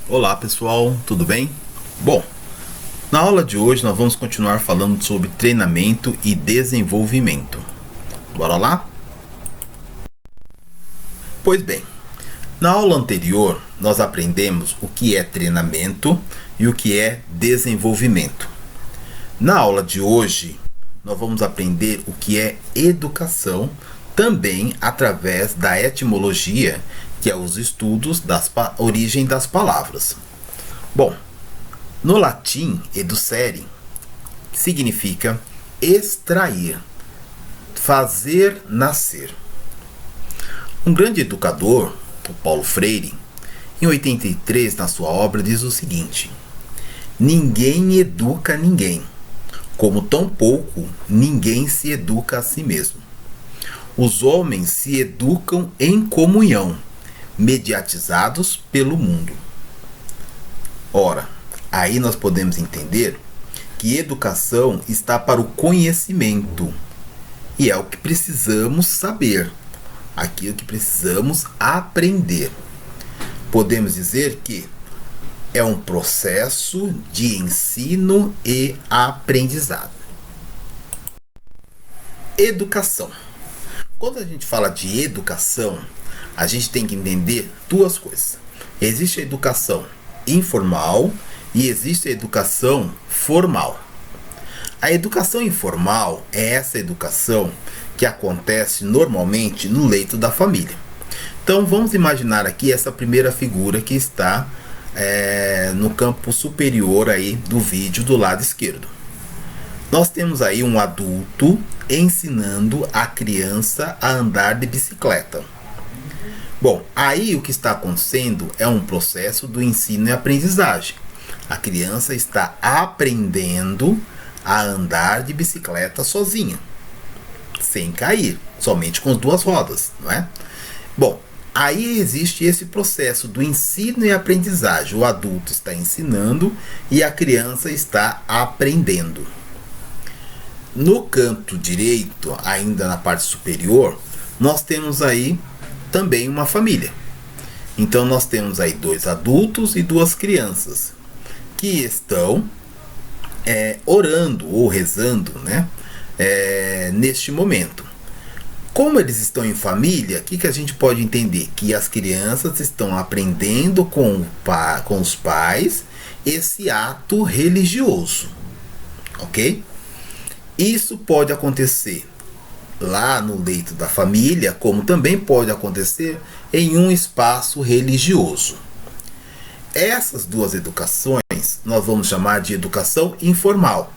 Olá pessoal, tudo bem? Bom, na aula de hoje nós vamos continuar falando sobre treinamento e desenvolvimento. Bora lá? Pois bem, na aula anterior nós aprendemos o que é treinamento e o que é desenvolvimento. Na aula de hoje nós vamos aprender o que é educação, também através da etimologia, que é os estudos da origem das palavras. Bom, no latim, educere significa extrair, fazer nascer. Um grande educador, o Paulo Freire, em 83, na sua obra, diz o seguinte: ninguém educa ninguém, como tampouco ninguém se educa a si mesmo. Os homens se educam em comunhão, mediatizados pelo mundo. Ora, aí nós podemos entender que educação está para o conhecimento, e é o que precisamos saber, aquilo que precisamos aprender. Podemos dizer que é um processo de ensino e aprendizado. Educação. Quando a gente fala de educação, a gente tem que entender duas coisas. Existe a educação informal e existe a educação formal. A educação informal é essa educação que acontece normalmente no leito da família. Então vamos imaginar aqui essa primeira figura que está no campo superior aí do vídeo do lado esquerdo. Nós temos aí um adulto ensinando a criança a andar de bicicleta. Bom, aí o que está acontecendo é um processo do ensino e aprendizagem. A criança está aprendendo a andar de bicicleta sozinha, sem cair, somente com as duas rodas, não é? Bom, aí existe esse processo do ensino e aprendizagem. O adulto está ensinando e a criança está aprendendo. No canto direito, ainda na parte superior, nós temos aí também uma família. Então nós temos aí dois adultos e duas crianças que estão orando ou rezando, né? Neste momento. Como eles estão em família, o que a gente pode entender? Que as crianças estão aprendendo com os pais esse ato religioso, ok? Isso pode acontecer lá no leito da família, como também pode acontecer em um espaço religioso. Essas duas educações nós vamos chamar de educação informal.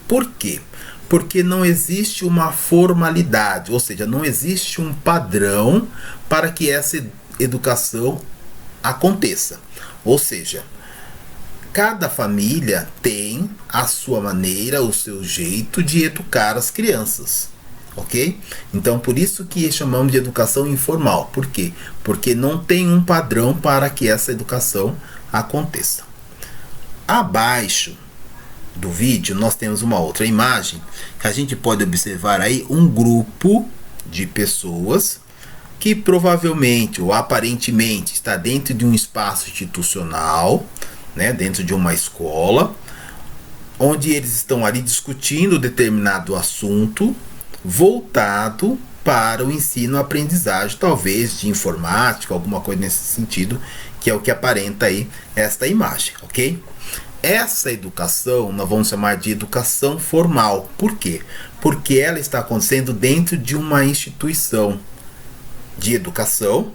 Por quê? Porque não existe uma formalidade, ou seja, não existe um padrão para que essa educação aconteça. Ou seja, cada família tem a sua maneira, o seu jeito de educar as crianças, ok? Então, por isso que chamamos de educação informal. Por quê? Porque não tem um padrão para que essa educação aconteça. Abaixo do vídeo nós temos uma outra imagem que a gente pode observar aí um grupo de pessoas que provavelmente ou aparentemente está dentro de um espaço institucional, né, dentro de uma escola, onde eles estão ali discutindo determinado assunto voltado para o ensino-aprendizagem, talvez de informática, alguma coisa nesse sentido, que é o que aparenta aí esta imagem, ok? Essa educação nós vamos chamar de educação formal. Por quê? Porque ela está acontecendo dentro de uma instituição de educação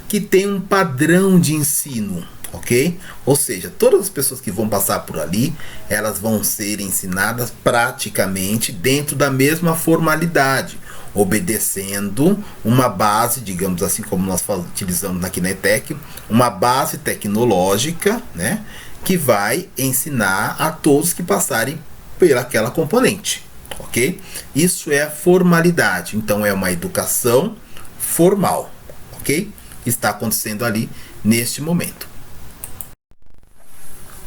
que tem um padrão de ensino, ok? Ou seja, todas as pessoas que vão passar por ali, elas vão ser ensinadas praticamente dentro da mesma formalidade, obedecendo uma base, digamos assim, como nós utilizamos aqui na ETEC, uma base tecnológica, né, que vai ensinar a todos que passarem pelaquela componente, ok? Isso é formalidade, então é uma educação formal, ok? Está acontecendo ali neste momento.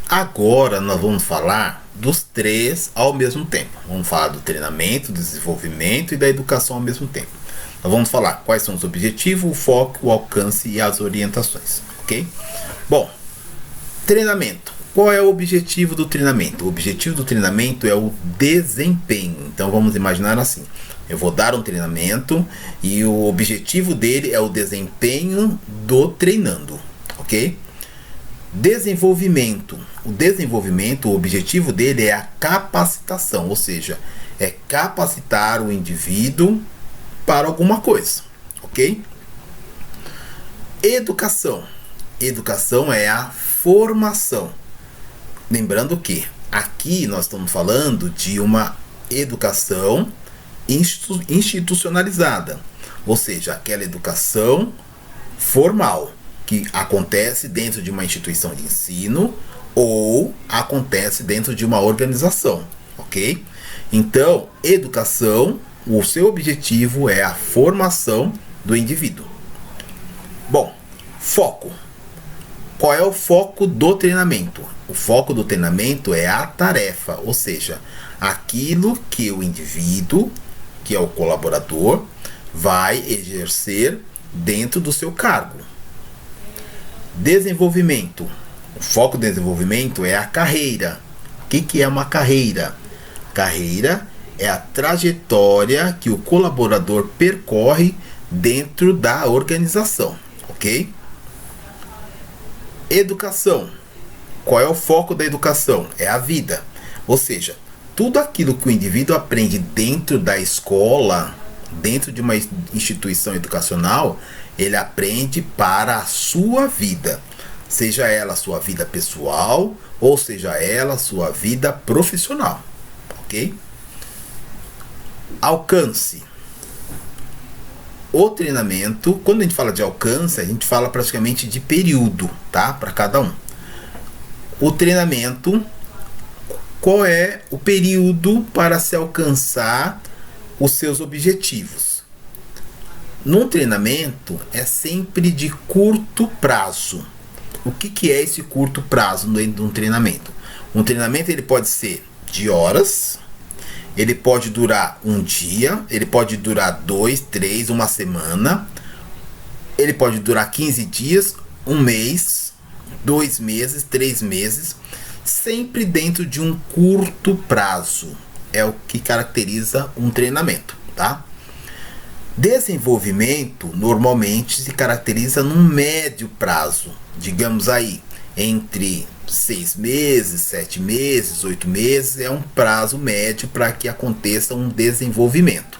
Agora nós vamos falar dos três ao mesmo tempo. Vamos falar do treinamento, do desenvolvimento e da educação ao mesmo tempo. Nós vamos falar quais são os objetivos, o foco, o alcance e as orientações, ok? Bom, Treinamento. Qual é o objetivo do treinamento? O objetivo do treinamento é o desempenho. Então vamos imaginar assim: eu vou dar um treinamento e o objetivo dele é o desempenho do treinando, ok? Desenvolvimento. O objetivo dele é a capacitação, ou seja, é capacitar o indivíduo para alguma coisa, ok? Educação. Educação é a formação. Lembrando que aqui nós estamos falando de uma educação institucionalizada, ou seja, aquela educação formal que acontece dentro de uma instituição de ensino ou acontece dentro de uma organização, ok? Então, educação, o seu objetivo é a formação do indivíduo. Bom, foco. Qual é o foco do treinamento? O foco do treinamento é a tarefa, ou seja, aquilo que o indivíduo, que é o colaborador, vai exercer dentro do seu cargo. Desenvolvimento. O foco do desenvolvimento é a carreira. O que é uma carreira? Carreira é a trajetória que o colaborador percorre dentro da organização, ok? Educação. Qual é o foco da educação? É a vida. Ou seja, tudo aquilo que o indivíduo aprende dentro da escola, dentro de uma instituição educacional, ele aprende para a sua vida. Seja ela a sua vida pessoal, ou seja ela a sua vida profissional. Ok? Alcance. O treinamento, quando a gente fala de alcance, a gente fala praticamente de período, tá? Para cada um. O treinamento, qual é o período para se alcançar os seus objetivos? Num treinamento é sempre de curto prazo. O que é esse curto prazo dentro de um treinamento? Um treinamento ele pode ser de horas, ele pode durar um dia, ele pode durar 2, 3, uma semana, ele pode durar 15 dias, um mês, 2 meses, 3 meses, sempre dentro de um curto prazo. É o que caracteriza um treinamento, tá? Desenvolvimento normalmente se caracteriza num médio prazo, digamos aí, entre 6 meses, 7 meses, 8 meses, é um prazo médio para que aconteça um desenvolvimento,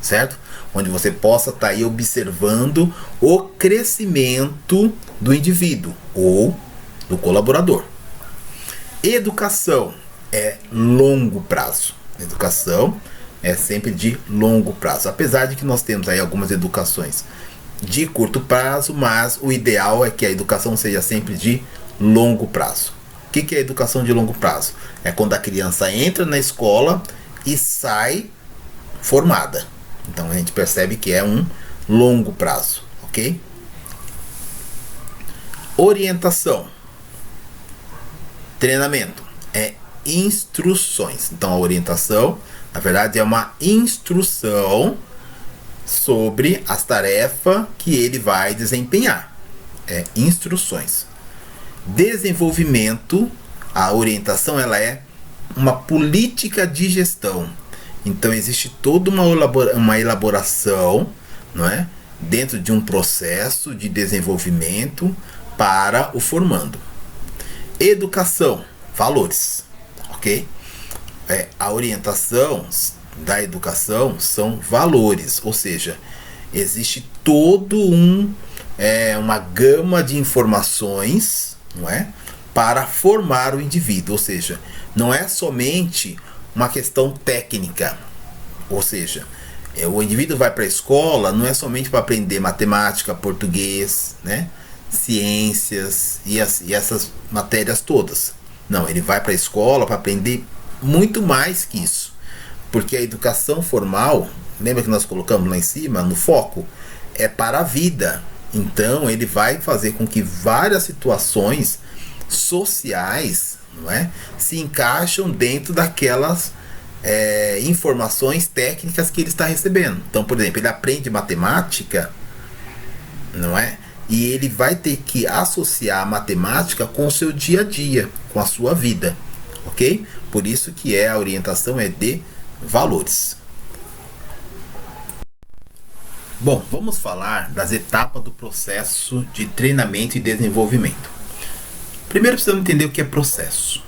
certo? Onde você possa estar aí observando o crescimento do indivíduo ou do colaborador. Educação é longo prazo. Educação é sempre de longo prazo, apesar de que nós temos aí algumas educações de curto prazo, mas o ideal é que a educação seja sempre de longo prazo. O que é educação de longo prazo? É quando a criança entra na escola e sai formada. Então a gente percebe que é um longo prazo, ok? Orientação. Treinamento é instruções. Então a orientação, na verdade, é uma instrução sobre as tarefas que ele vai desempenhar. É instruções. Desenvolvimento, a orientação ela é uma política de gestão. Então existe toda uma elaboração, não é? Dentro de um processo de desenvolvimento para o formando. Educação, valores, ok? A orientação da educação são valores, ou seja, existe todo uma gama de informações, não é? Para formar o indivíduo, ou seja, não é somente uma questão técnica, ou seja, o indivíduo vai para a escola não é somente para aprender matemática, português, né? Ciências e essas matérias todas. Não, ele vai para a escola para aprender muito mais que isso, porque a educação formal, lembra que nós colocamos lá em cima, no foco, é para a vida. Então ele vai fazer com que várias situações sociais, não é, se encaixam dentro daquelas informações técnicas que ele está recebendo. Então, por exemplo, ele aprende matemática, não é? e ele vai ter que associar a matemática com o seu dia a dia, com a sua vida, ok? Por isso que a orientação é de valores. Bom, vamos falar das etapas do processo de treinamento e desenvolvimento. Primeiro precisamos entender o que é processo.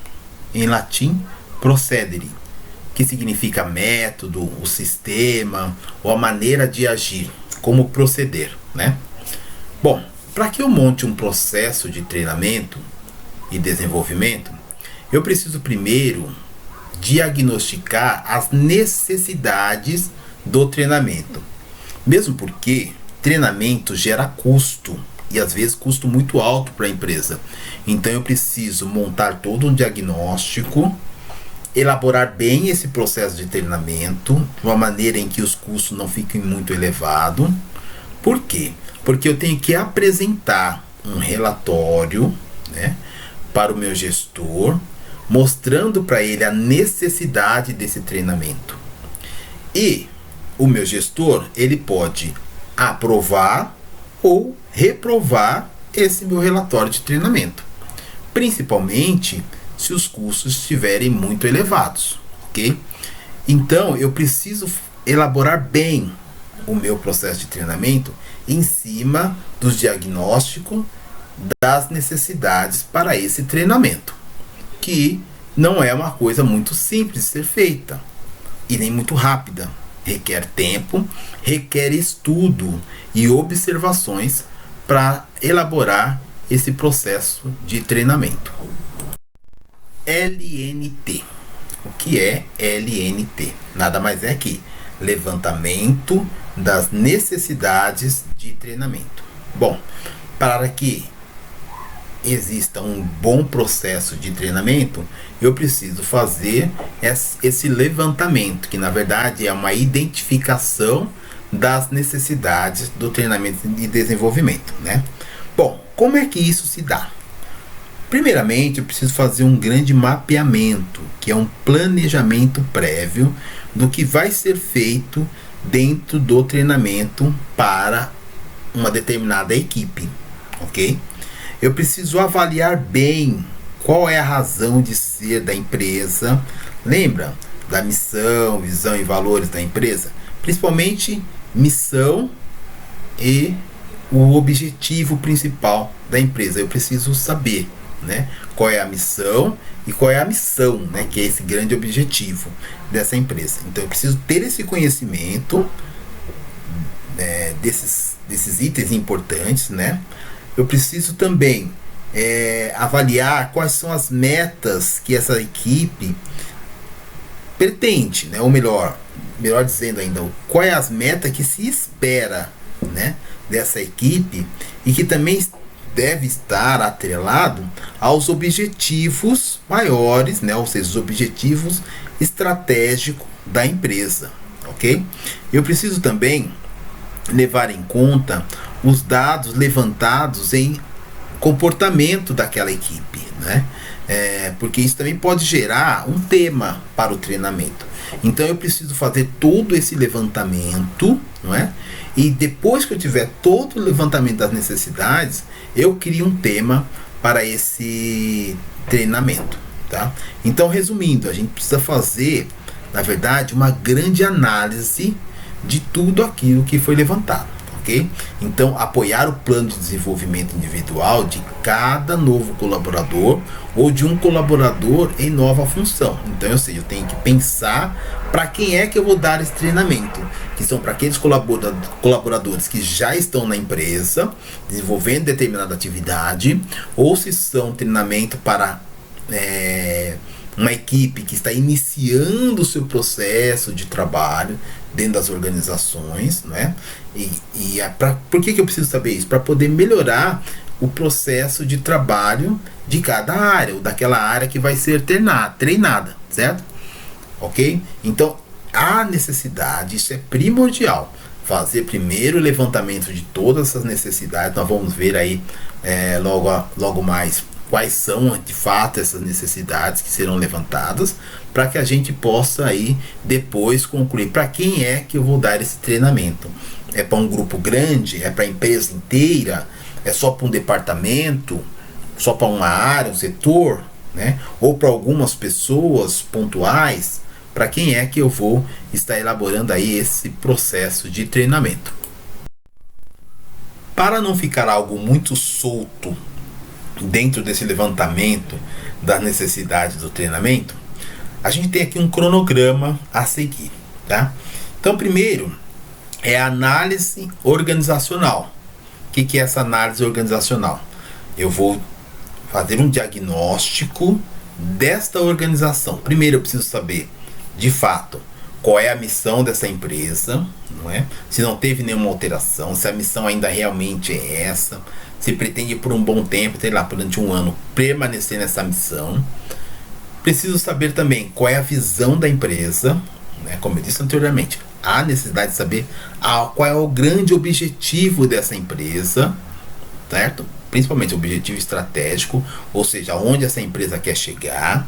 Em latim, procedere, que significa método, o sistema ou a maneira de agir, como proceder, né? Bom, para que eu monte um processo de treinamento e desenvolvimento, eu preciso primeiro diagnosticar as necessidades do treinamento. Mesmo porque treinamento gera custo, e às vezes custo muito alto para a empresa. Então eu preciso montar todo um diagnóstico, elaborar bem esse processo de treinamento, de uma maneira em que os custos não fiquem muito elevados. Por quê? Porque eu tenho que apresentar um relatório, né, para o meu gestor, mostrando para ele a necessidade desse treinamento. E o meu gestor, ele pode aprovar ou reprovar esse meu relatório de treinamento, principalmente se os custos estiverem muito elevados, ok? Então eu preciso elaborar bem o meu processo de treinamento em cima dos diagnósticos das necessidades para esse treinamento, que não é uma coisa muito simples de ser feita e nem muito rápida. Requer tempo, requer estudo e observações para elaborar esse processo de treinamento. LNT. O que é LNT? Nada mais é que levantamento das necessidades de treinamento. Bom, para que exista um bom processo de treinamento, eu preciso fazer esse levantamento, que na verdade é uma identificação das necessidades do treinamento e desenvolvimento, né? Bom, como é que isso se dá? Primeiramente, eu preciso fazer um grande mapeamento, que é um planejamento prévio do que vai ser feito dentro do treinamento para uma determinada equipe, ok? Eu preciso avaliar bem qual é a razão de ser da empresa. Lembra da missão, visão e valores da empresa? Principalmente missão e o objetivo principal da empresa. Eu preciso saber, né, qual é a missão e qual é a missão, né, que é esse grande objetivo dessa empresa. Então eu preciso ter esse conhecimento, desses itens importantes, né? Eu preciso também avaliar quais são as metas que essa equipe pretende, né? Ou melhor dizendo ainda, qual é as metas que se espera, né, dessa equipe, e que também deve estar atrelado aos objetivos maiores, né, ou seja, os objetivos estratégicos da empresa, ok? Eu preciso também levar em conta os dados levantados em comportamento daquela equipe, né? Porque isso também pode gerar um tema para o treinamento. Então eu preciso fazer todo esse levantamento, não é? E depois que eu tiver todo o levantamento das necessidades, eu crio um tema para esse treinamento, tá? Então, resumindo, a gente precisa fazer, na verdade, uma grande análise de tudo aquilo que foi levantado, ok? Então, apoiar o plano de desenvolvimento individual de cada novo colaborador ou de um colaborador em nova função. Então, ou seja, eu tenho que pensar para quem é que eu vou dar esse treinamento, que são para aqueles colaboradores que já estão na empresa, desenvolvendo determinada atividade, ou se são treinamento para uma equipe que está iniciando o seu processo de trabalho dentro das organizações, né? Por que eu preciso saber isso? Para poder melhorar o processo de trabalho de cada área, ou daquela área que vai ser treinada, certo? Ok? Então, há necessidade, isso é primordial, fazer primeiro o levantamento de todas essas necessidades. Nós vamos ver aí logo mais quais são de fato essas necessidades que serão levantadas, para que a gente possa aí depois concluir para quem é que eu vou dar esse treinamento. É para um grupo grande? É para a empresa inteira? É só para um departamento? Só para uma área, um setor? Né? Ou para algumas pessoas pontuais? Para quem é que eu vou estar elaborando aí esse processo de treinamento? Para não ficar algo muito solto dentro desse levantamento das necessidades do treinamento, a gente tem aqui um cronograma a seguir, tá? Então, primeiro é a análise organizacional. O que é essa análise organizacional? Eu vou fazer um diagnóstico desta organização. Primeiro eu preciso saber, de fato, qual é a missão dessa empresa, não é? Se não teve nenhuma alteração, se a missão ainda realmente é essa, se pretende por um bom tempo, sei lá, durante um ano, permanecer nessa missão. Preciso saber também qual é a visão da empresa, né? Como eu disse anteriormente, há necessidade de saber qual é o grande objetivo dessa empresa, certo? Principalmente o objetivo estratégico, ou seja, onde essa empresa quer chegar.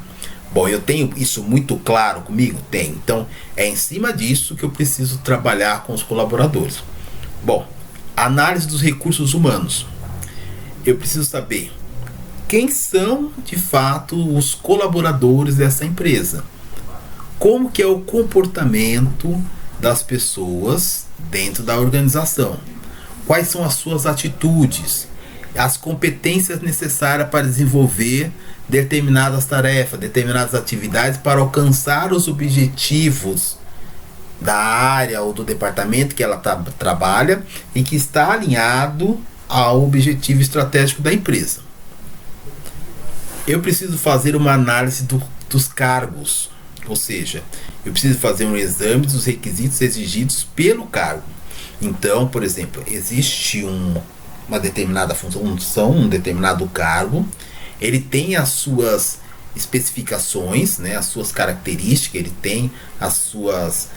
Bom, eu tenho isso muito claro comigo? Tenho. Então, é em cima disso que eu preciso trabalhar com os colaboradores. Bom, análise dos recursos humanos. Eu preciso saber quem são, de fato, os colaboradores dessa empresa. Como que é o comportamento das pessoas dentro da organização. Quais são as suas atitudes, as competências necessárias para desenvolver determinadas tarefas, determinadas atividades para alcançar os objetivos da área ou do departamento que ela trabalha e que está alinhado ao objetivo estratégico da empresa. Eu preciso fazer uma análise dos cargos, ou seja, eu preciso fazer um exame dos requisitos exigidos pelo cargo. Então, por exemplo, existe uma determinada função, um determinado cargo, ele tem as suas especificações, né, as suas características, ele tem as suas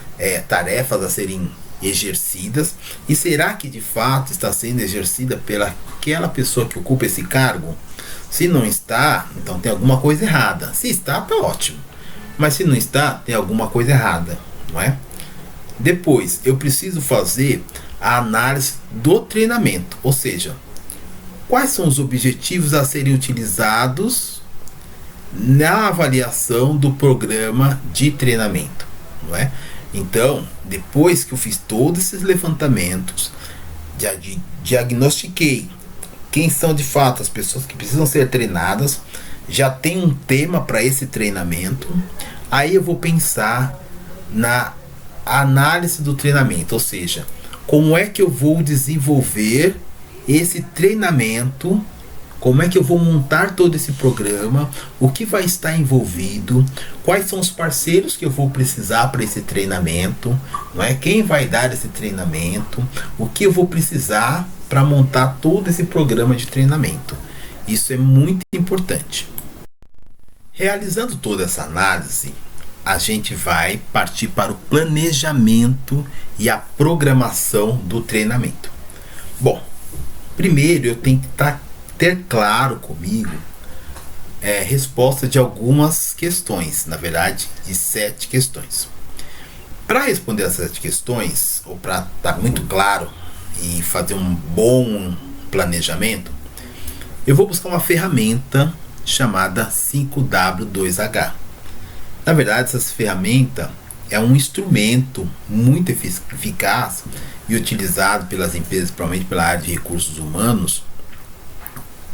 tarefas a serem exercidas. E será que de fato está sendo exercida pelaquela pessoa que ocupa esse cargo? Se não está, então tem alguma coisa errada. Se está, tá ótimo. Mas se não está, tem alguma coisa errada, não é? Depois, eu preciso fazer a análise do treinamento, ou seja, quais são os objetivos a serem utilizados na avaliação do programa de treinamento, não é? Então, depois que eu fiz todos esses levantamentos, diagnostiquei quem são de fato as pessoas que precisam ser treinadas, já tem um tema para esse treinamento, aí eu vou pensar na análise do treinamento, ou seja, como é que eu vou desenvolver esse treinamento, como é que eu vou montar todo esse programa, o que vai estar envolvido, quais são os parceiros que eu vou precisar para esse treinamento, não é? Quem vai dar esse treinamento, o que eu vou precisar para montar todo esse programa de treinamento. Isso é muito importante. Realizando toda essa análise, a gente vai partir para o planejamento e a programação do treinamento. Bom, primeiro eu tenho que ter claro comigo resposta de algumas questões, na verdade de 7 questões. Para responder essas 7 questões, ou para estar muito claro e fazer um bom planejamento, eu vou buscar uma ferramenta chamada 5W2H. Na verdade, essa ferramenta é um instrumento muito eficaz e utilizado pelas empresas, provavelmente pela área de recursos humanos,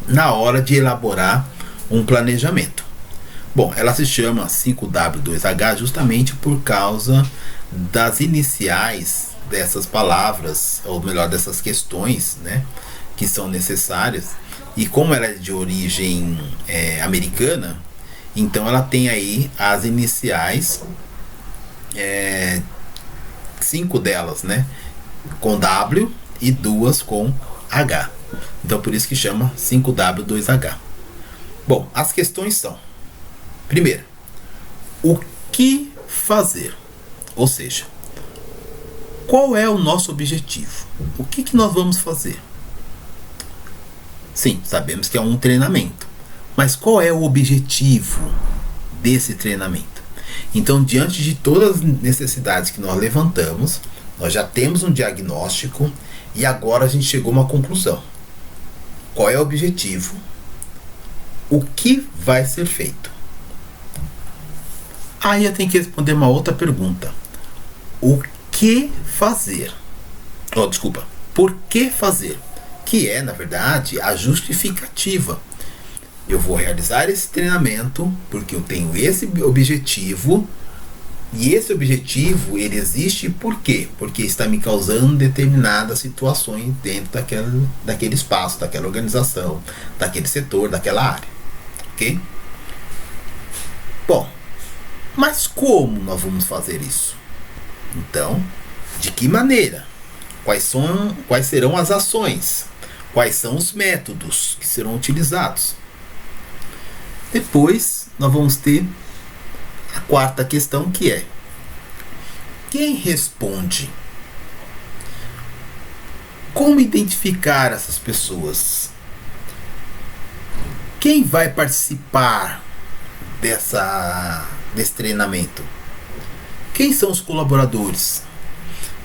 na hora de elaborar um planejamento. Bom, ela se chama 5W2H justamente por causa das iniciais dessas palavras, ou melhor, dessas questões, né, que são necessárias. E como ela é de origem americana, então ela tem aí as iniciais, 5 delas, né, com W e 2 com H. Então por isso que chama 5W2H. Bom, as questões são: primeiro, o que fazer? Ou seja, qual é o nosso objetivo? O que nós vamos fazer? Sim, sabemos que é um treinamento, mas qual é o objetivo desse treinamento? Então, diante de todas as necessidades que nós levantamos, nós já temos um diagnóstico e agora a gente chegou a uma conclusão. qual é o objetivo, o que vai ser feito. Aí eu tenho que responder uma outra pergunta. O que fazer? Oh, desculpa. Por que fazer? Que é, na verdade, a justificativa. Eu vou realizar esse treinamento porque eu tenho esse objetivo. E esse objetivo, ele existe por quê? Porque está me causando determinadas situações dentro daquele espaço, daquela organização, daquele setor, daquela área. Ok? Bom, mas como nós vamos fazer isso? Então, de que maneira? Quais serão as ações? Quais são os métodos que serão utilizados? Depois, nós vamos ter a quarta questão, que é: quem responde? Como identificar essas pessoas? Quem vai participar desse treinamento? Quem são os colaboradores?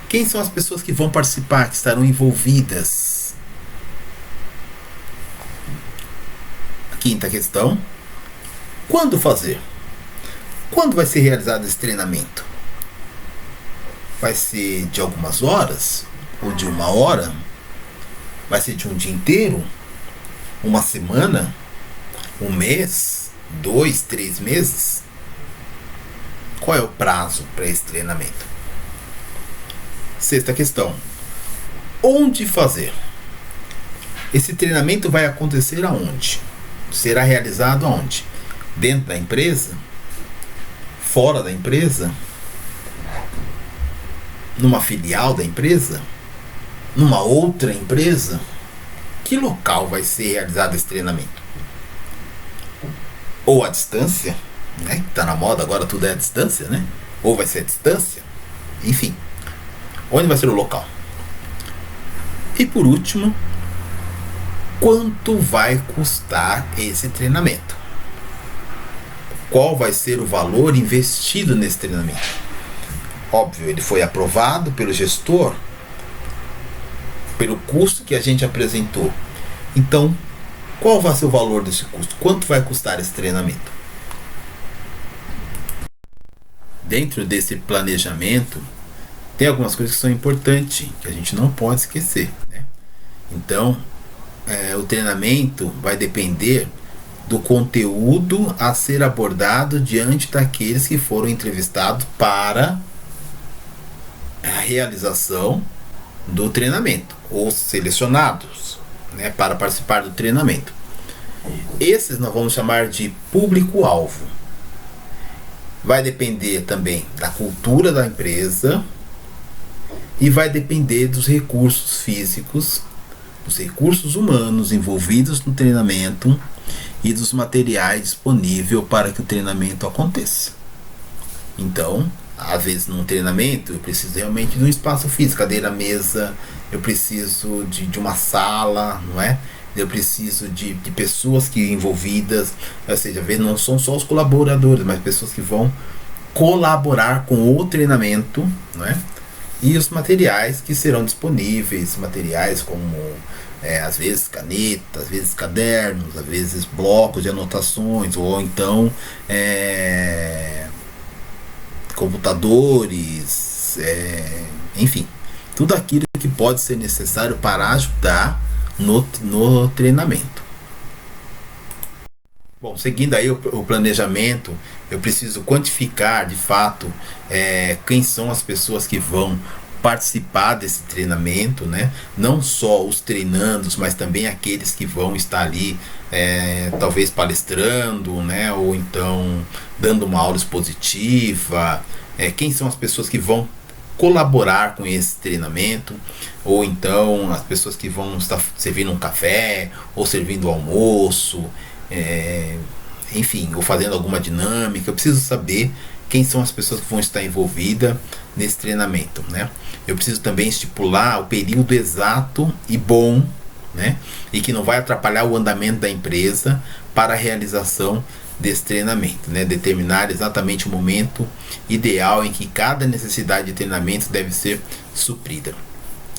Quem são as pessoas que vão participar, que estarão envolvidas? A quinta questão: quando fazer? Quando vai ser realizado esse treinamento? Vai ser de algumas horas? Ou de uma hora? Vai ser de um dia inteiro? Uma semana? Um mês? 2, 3 meses? Qual é o prazo para esse treinamento? Sexta questão: onde fazer? Esse treinamento vai acontecer aonde? Será realizado aonde? Dentro da empresa? Fora da empresa? Numa filial da empresa? Numa outra empresa? Que local vai ser realizado esse treinamento? Ou à distância, né? Tá na moda agora, tudo é à distância, né? Ou vai ser à distância? Enfim, onde vai ser o local? E por último, quanto vai custar esse treinamento? Qual vai ser o valor investido nesse treinamento? Óbvio, ele foi aprovado pelo gestor pelo custo que a gente apresentou. Então, qual vai ser o valor desse custo? Quanto vai custar esse treinamento? Dentro desse planejamento, tem algumas coisas que são importantes, que a gente não pode esquecer, né? Então, o treinamento vai depender do conteúdo a ser abordado diante daqueles que foram entrevistados para a realização do treinamento, ou selecionados, né, para participar do treinamento. Esses nós vamos chamar de público-alvo. Vai depender também da cultura da empresa e vai depender dos recursos físicos, dos recursos humanos envolvidos no treinamento e dos materiais disponíveis para que o treinamento aconteça. Então, às vezes num treinamento eu preciso realmente de um espaço físico, cadeira, mesa, eu preciso de uma sala, não é? Eu preciso de pessoas que envolvidas, ou seja, às vezes não são só os colaboradores, mas pessoas que vão colaborar com o treinamento, não é? E os materiais que serão disponíveis, materiais como às vezes canetas, às vezes cadernos, às vezes blocos de anotações, ou então computadores, enfim, tudo aquilo que pode ser necessário para ajudar no treinamento. Bom, seguindo aí o planejamento, eu preciso quantificar de fato quem são as pessoas que vão participar desse treinamento, né? Não só os treinandos, mas também aqueles que vão estar ali talvez palestrando, né? Ou então dando uma aula expositiva, quem são as pessoas que vão colaborar com esse treinamento, ou então as pessoas que vão estar servindo um café ou servindo almoço, enfim, ou fazendo alguma dinâmica. Eu preciso saber quem são as pessoas que vão estar envolvidas nesse treinamento, né? Eu preciso também estipular o período exato e bom, né? E que não vai atrapalhar o andamento da empresa para a realização desse treinamento, né? Determinar exatamente o momento ideal em que cada necessidade de treinamento deve ser suprida.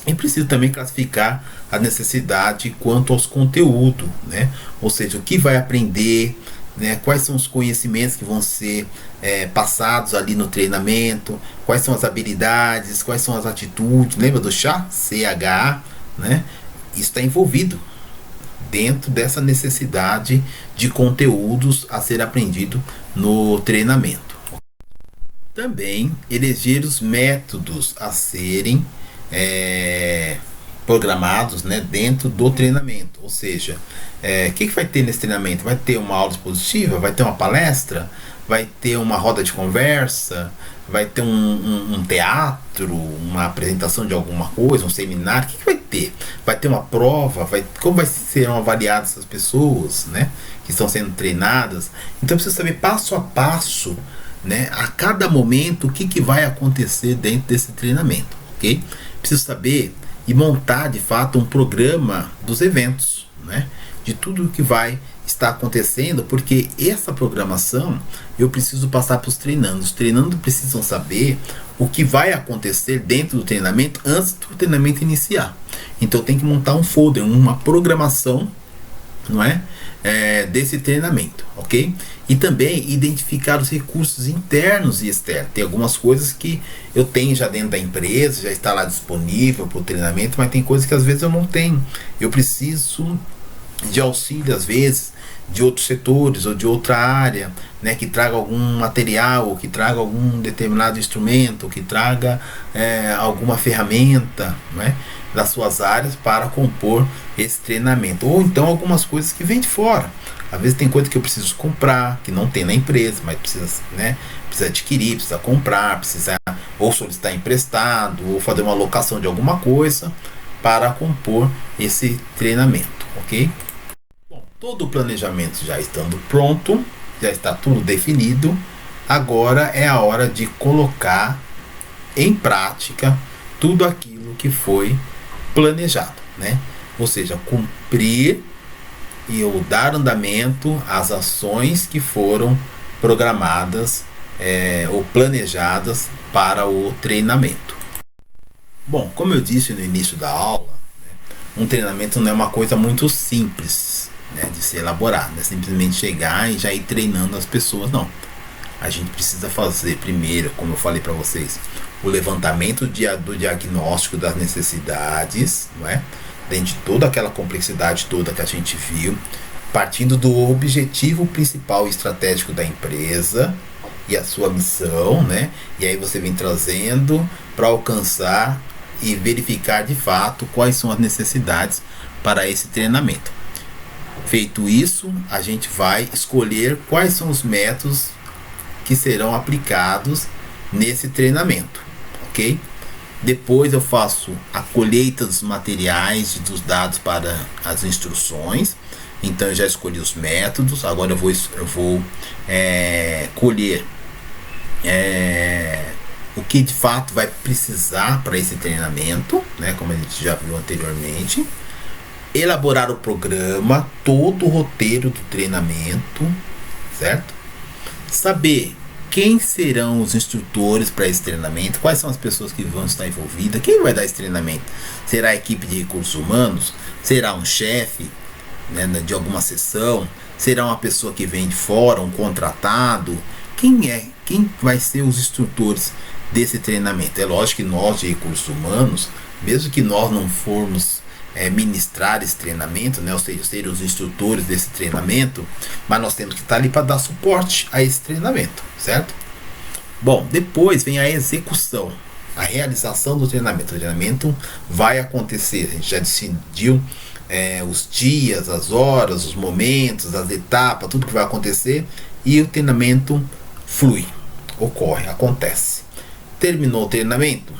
E preciso também classificar a necessidade quanto aos conteúdos, né? Ou seja, o que vai aprender, né? Quais são os conhecimentos que vão ser passados ali no treinamento, quais são as habilidades, quais são as atitudes. Lembra do chá? CHA, né? Isso está envolvido dentro dessa necessidade de conteúdos a ser aprendido no treinamento. Também eleger os métodos a serem programados, né, dentro do treinamento. Ou seja, o que vai ter nesse treinamento? Vai ter uma aula expositiva? Vai ter uma palestra? Vai ter uma roda de conversa? Vai ter um teatro? Uma apresentação de alguma coisa? Um seminário? O que vai ter? Vai ter uma prova? Como serão avaliadas essas pessoas, né, que estão sendo treinadas? Então precisa saber passo a passo, né, a cada momento o que vai acontecer dentro desse treinamento, ok? Preciso saber e montar de fato um programa dos eventos, né, de tudo o que vai estar acontecendo, porque essa programação eu preciso passar para os treinandos. Os treinandos precisam saber o que vai acontecer dentro do treinamento antes do treinamento iniciar. Então tem que montar um folder, uma programação, não é? Desse treinamento, ok? E também identificar os recursos internos e externos. Tem algumas coisas que eu tenho já dentro da empresa, já está lá disponível para o treinamento, mas tem coisas que às vezes eu não tenho. Eu preciso de auxílio, às vezes, de outros setores ou de outra área, né, que traga algum material, ou que traga algum determinado instrumento, ou que traga alguma ferramenta, né, das suas áreas para compor esse treinamento. Ou então algumas coisas que vêm de fora. Às vezes tem coisa que eu preciso comprar, que não tem na empresa, mas precisa, né, precisa adquirir, precisa comprar, precisa ou solicitar emprestado, ou fazer uma alocação de alguma coisa para compor esse treinamento, ok? Bom, todo o planejamento já estando pronto, já está tudo definido, agora é a hora de colocar em prática tudo aquilo que foi planejado, né? Ou seja, cumprir e ou dar andamento às ações que foram programadas ou planejadas para o treinamento. Bom, como eu disse no início da aula, um treinamento não é uma coisa muito simples, né, de ser elaborado, não é simplesmente chegar e já ir treinando as pessoas, não. A gente precisa fazer primeiro, como eu falei para vocês, o levantamento do diagnóstico das necessidades, não é? Dentro de toda aquela complexidade toda que a gente viu, partindo do objetivo principal e estratégico da empresa e a sua missão, né? E aí você vem trazendo para alcançar e verificar de fato quais são as necessidades para esse treinamento. Feito isso, a gente vai escolher quais são os métodos que serão aplicados nesse treinamento, ok? Depois eu faço a colheita dos materiais e dos dados para as instruções. Então eu já escolhi os métodos. Agora eu vou colher o que de fato vai precisar para esse treinamento, né, como a gente já viu anteriormente. Elaborar o programa, todo o roteiro do treinamento, certo? Saber quem serão os instrutores para esse treinamento, quais são as pessoas que vão estar envolvidas, quem vai dar esse treinamento. Será a equipe de recursos humanos? Será um chefe, né, de alguma sessão? Será uma pessoa que vem de fora, um contratado? Quem vai ser os instrutores desse treinamento? É lógico que nós de recursos humanos, mesmo que nós não formos ministrar esse treinamento, né, ou seja, ser os instrutores desse treinamento, mas nós temos que estar ali para dar suporte a esse treinamento, certo? Bom, depois vem a execução, a realização do treinamento. O treinamento vai acontecer, a gente já decidiu os dias, as horas, os momentos, as etapas, tudo que vai acontecer, e o treinamento flui, ocorre, acontece. Terminou o treinamento?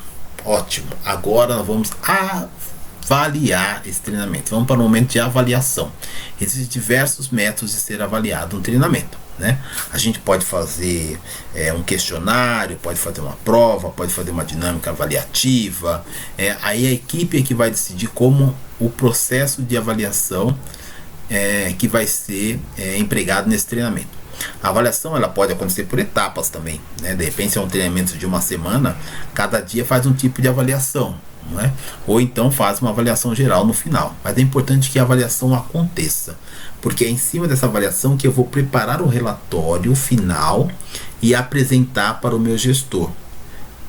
Ótimo, agora nós vamos avaliar esse treinamento. Vamos para o momento de avaliação. Existem diversos métodos de ser avaliado um treinamento, né? A gente pode fazer um questionário, pode fazer uma prova, pode fazer uma dinâmica avaliativa. Aí a equipe é que vai decidir como o processo de avaliação que vai ser empregado nesse treinamento. A avaliação ela pode acontecer por etapas também, né? De repente, se é um treinamento de uma semana, cada dia faz um tipo de avaliação, não é? Ou então faz uma avaliação geral no final. Mas é importante que a avaliação aconteça, porque é em cima dessa avaliação que eu vou preparar o relatório final e apresentar para o meu gestor,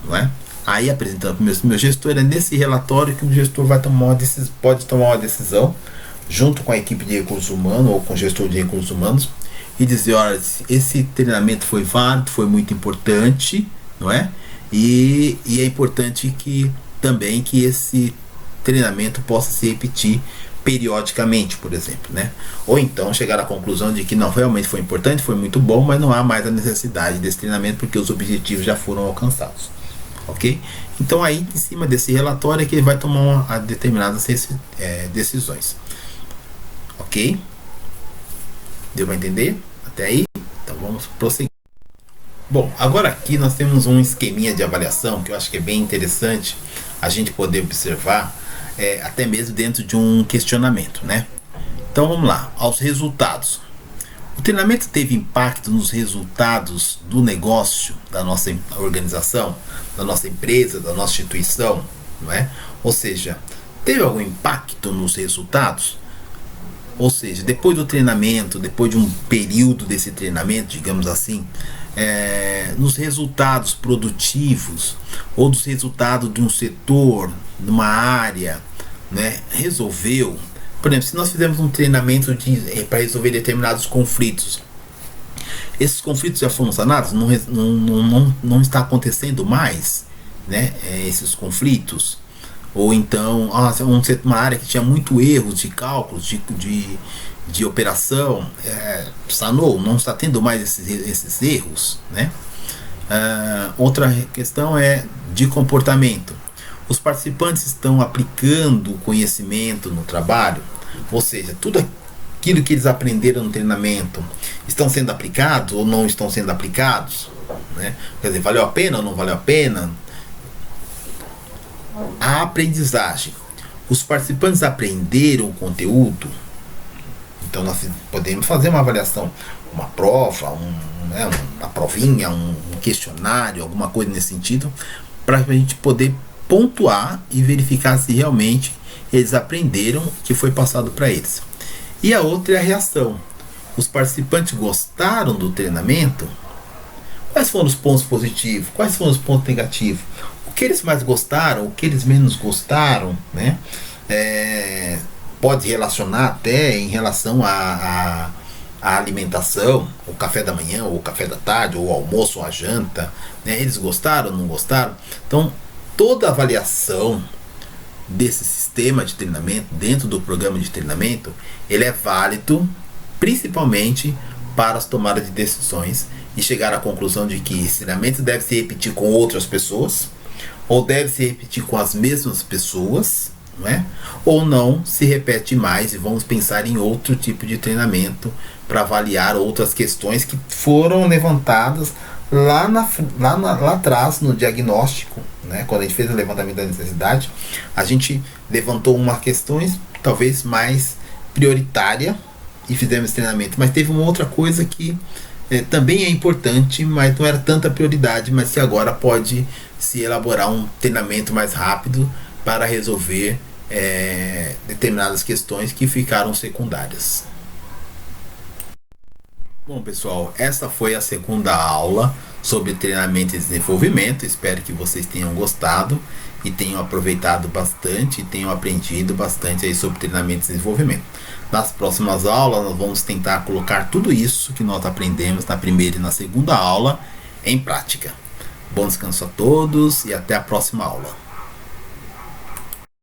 não é? Aí, apresentando para o meu gestor, é nesse relatório que o gestor vai tomar uma decisão, pode tomar uma decisão junto com a equipe de recursos humanos ou com o gestor de recursos humanos e dizer: olha, esse treinamento foi válido, foi muito importante, não é? E é importante que também que esse treinamento possa se repetir periodicamente, por exemplo, né? Ou então chegar à conclusão de que não, realmente foi importante, foi muito bom, mas não há mais a necessidade desse treinamento porque os objetivos já foram alcançados, ok? Então aí em cima desse relatório é que ele vai tomar determinadas decisões, ok? Deu para entender até aí? Então vamos prosseguir. Bom, agora aqui nós temos um esqueminha de avaliação que eu acho que é bem interessante a gente poder observar, até mesmo dentro de um questionamento, né? Então vamos lá, aos resultados. O treinamento teve impacto nos resultados do negócio da nossa organização, da nossa empresa, da nossa instituição, não é? Ou seja, teve algum impacto nos resultados? Ou seja, depois do treinamento, depois de um período desse treinamento, digamos assim, nos resultados produtivos ou dos resultados de um setor, de uma área, né, resolveu. Por exemplo, se nós fizermos um treinamento para resolver determinados conflitos, esses conflitos já foram sanados? Não está acontecendo mais, né, esses conflitos? Ou então, uma área que tinha muito erros de cálculos, de operação, sanou, não está tendo mais esses erros, né? Outra questão é de comportamento. Os participantes estão aplicando o conhecimento no trabalho, ou seja, tudo aquilo que eles aprenderam no treinamento estão sendo aplicados ou não estão sendo aplicados, né? Quer dizer, valeu a pena ou não valeu a pena? A aprendizagem. Os participantes aprenderam o conteúdo. Então nós podemos fazer uma avaliação, uma prova, uma provinha, um questionário, alguma coisa nesse sentido, para a gente poder pontuar e verificar se realmente eles aprenderam o que foi passado para eles. E a outra é a reação. Os participantes gostaram do treinamento? Quais foram os pontos positivos? Quais foram os pontos negativos? O que eles mais gostaram? O que eles menos gostaram? Né? Pode relacionar até em relação à alimentação, o café da manhã, ou o café da tarde, ou o almoço, ou a janta, né? Eles gostaram, não gostaram? Então, toda avaliação desse sistema de treinamento, dentro do programa de treinamento, ele é válido principalmente para as tomadas de decisões e chegar à conclusão de que esse treinamento deve se repetir com outras pessoas, ou deve se repetir com as mesmas pessoas, não é? Ou não se repete mais e vamos pensar em outro tipo de treinamento para avaliar outras questões que foram levantadas lá atrás no diagnóstico, né? Quando a gente fez o levantamento da necessidade, a gente levantou uma questão talvez mais prioritária e fizemos esse treinamento, mas teve uma outra coisa que também é importante, mas não era tanta prioridade, mas que agora pode se elaborar um treinamento mais rápido para resolver determinadas questões que ficaram secundárias. Bom, pessoal, essa foi a segunda aula sobre treinamento e desenvolvimento. Espero que vocês tenham gostado e tenham aproveitado bastante e tenham aprendido bastante aí sobre treinamento e desenvolvimento. Nas próximas aulas nós vamos tentar colocar tudo isso que nós aprendemos na primeira e na segunda aula em prática. Bom descanso a todos e até a próxima aula.